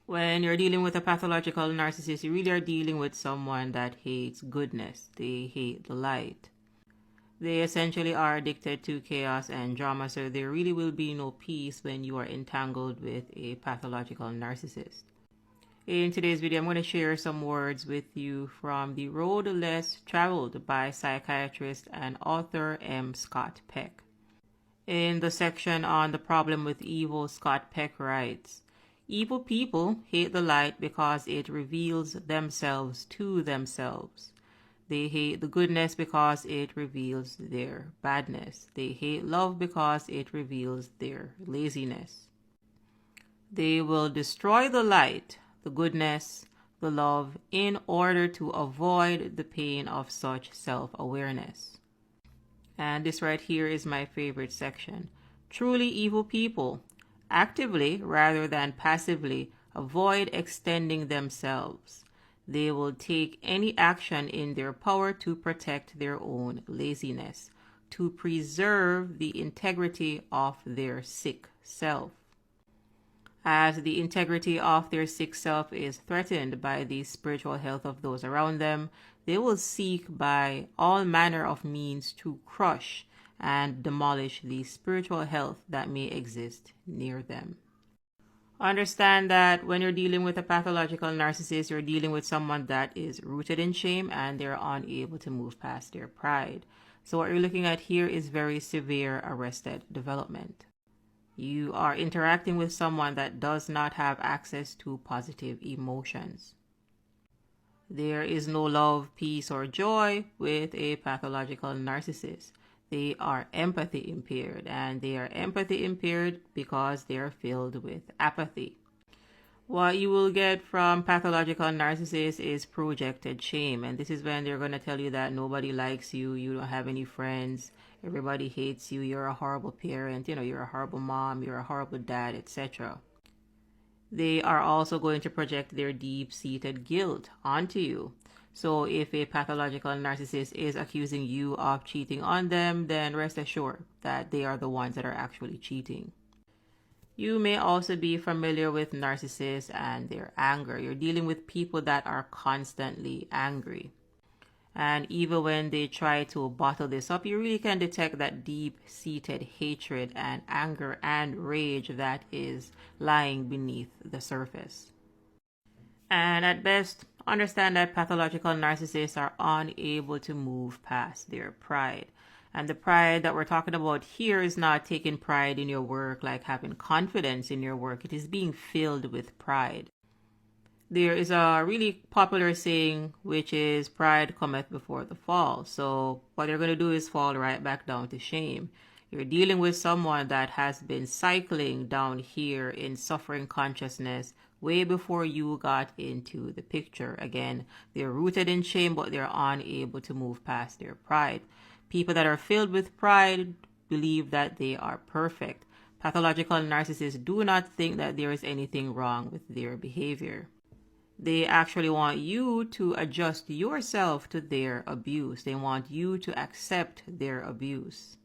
When you're dealing with a pathological narcissist, you really are dealing with someone that hates goodness. They hate the light. They essentially are addicted to chaos and drama, so there really will be no peace when you are entangled with a pathological narcissist. In today's video, I'm going to share some words with you from The Road Less Traveled by psychiatrist and author M. Scott Peck. In the section on the problem with evil, Scott Peck writes, "Evil people hate the light because it reveals themselves to themselves. They hate the goodness because it reveals their badness. They hate love because it reveals their laziness. They will destroy the light, the goodness, the love, in order to avoid the pain of such self-awareness." And this right here is my favorite section. "Truly evil people actively rather than passively avoid extending themselves. They will take any action in their power to protect their own laziness, to preserve the integrity of their sick self. As the integrity of their sick self is threatened by the spiritual health of those around them, they will seek by all manner of means to crush and demolish the spiritual health that may exist near them." Understand that when you're dealing with a pathological narcissist, you're dealing with someone that is rooted in shame and they're unable to move past their pride. So what you're looking at here is very severe arrested development. You are interacting with someone that does not have access to positive emotions. There is no love, peace, or joy with a pathological narcissist. They are empathy impaired, and they are empathy impaired because they are filled with apathy. What you will get from pathological narcissists is projected shame, and this is when they're going to tell you that nobody likes you, you don't have any friends, everybody hates you, you're a horrible parent, you're a horrible mom, you're a horrible dad, etc. They are also going to project their deep-seated guilt onto you. So if a pathological narcissist is accusing you of cheating on them, then rest assured that they are the ones that are actually cheating. You may also be familiar with narcissists and their anger. You're dealing with people that are constantly angry. And even when they try to bottle this up, you really can detect that deep-seated hatred and anger and rage that is lying beneath the surface. And at best, understand that pathological narcissists are unable to move past their pride. And the pride that we're talking about here is not taking pride in your work, like having confidence in your work. It is being filled with pride. There is a really popular saying, which is pride cometh before the fall. So what they're going to do is fall right back down to shame. You're dealing with someone that has been cycling down here in suffering consciousness way before you got into the picture. Again, they're rooted in shame, but they're unable to move past their pride. People that are filled with pride believe that they are perfect. Pathological narcissists do not think that there is anything wrong with their behavior. They actually want you to adjust yourself to their abuse. They want you to accept their abuse.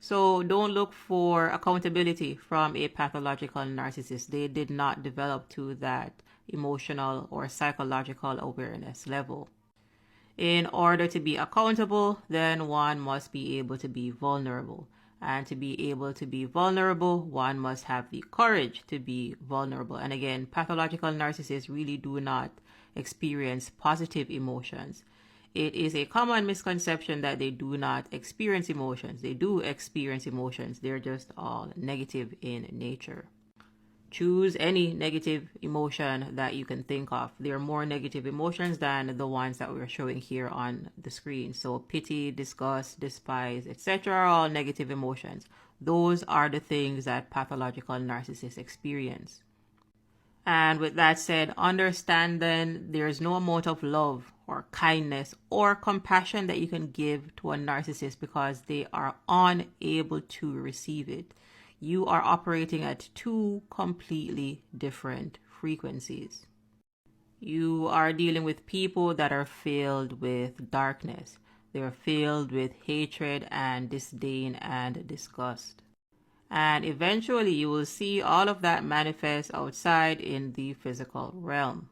So don't look for accountability from a pathological narcissist. They did not develop to that emotional or psychological awareness level. In order to be accountable, then one must be able to be vulnerable. And to be able to be vulnerable, one must have the courage to be vulnerable. And again, pathological narcissists really do not experience positive emotions. It is a common misconception that they do not experience emotions. They do experience emotions. They're just all negative in nature. Choose any negative emotion that you can think of. There are more negative emotions than the ones that we're showing here on the screen. So pity, disgust, despise, etc. are all negative emotions. Those are the things that pathological narcissists experience. And with that said, understand then there's no amount of love or kindness or compassion that you can give to a narcissist because they are unable to receive it. You are operating at two completely different frequencies. You are dealing with people that are filled with darkness. They're filled with hatred and disdain and disgust. And eventually you will see all of that manifest outside in the physical realm.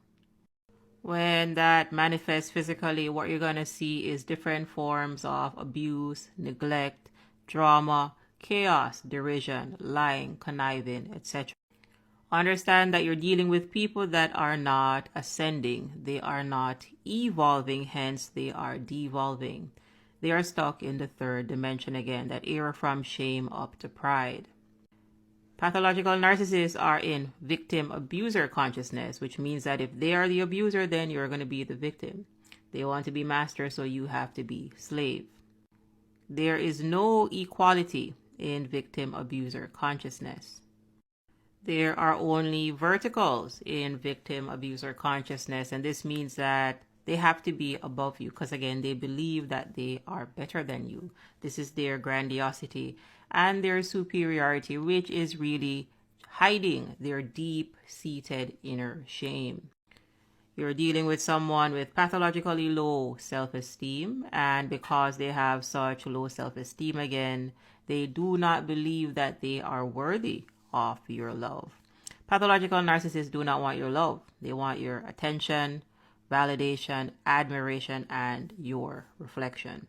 When that manifests physically, what you're going to see is different forms of abuse, neglect, drama, chaos, derision, lying, conniving, etc. Understand that you're dealing with people that are not ascending. They are not evolving, hence they are devolving. They are stuck in the third dimension again, that era from shame up to pride. Pathological narcissists are in victim abuser consciousness, which means that if they are the abuser, then you're going to be the victim. They want to be master, so you have to be slave. There is no equality in victim abuser consciousness. There are only verticals in victim abuser consciousness, and this means that they have to be above you because, again, they believe that they are better than you. This is their grandiosity and their superiority, which is really hiding their deep-seated inner shame. You're dealing with someone with pathologically low self-esteem, and because they have such low self-esteem, again, they do not believe that they are worthy of your love. Pathological narcissists do not want your love. They want your attention, validation, admiration, and your reflection.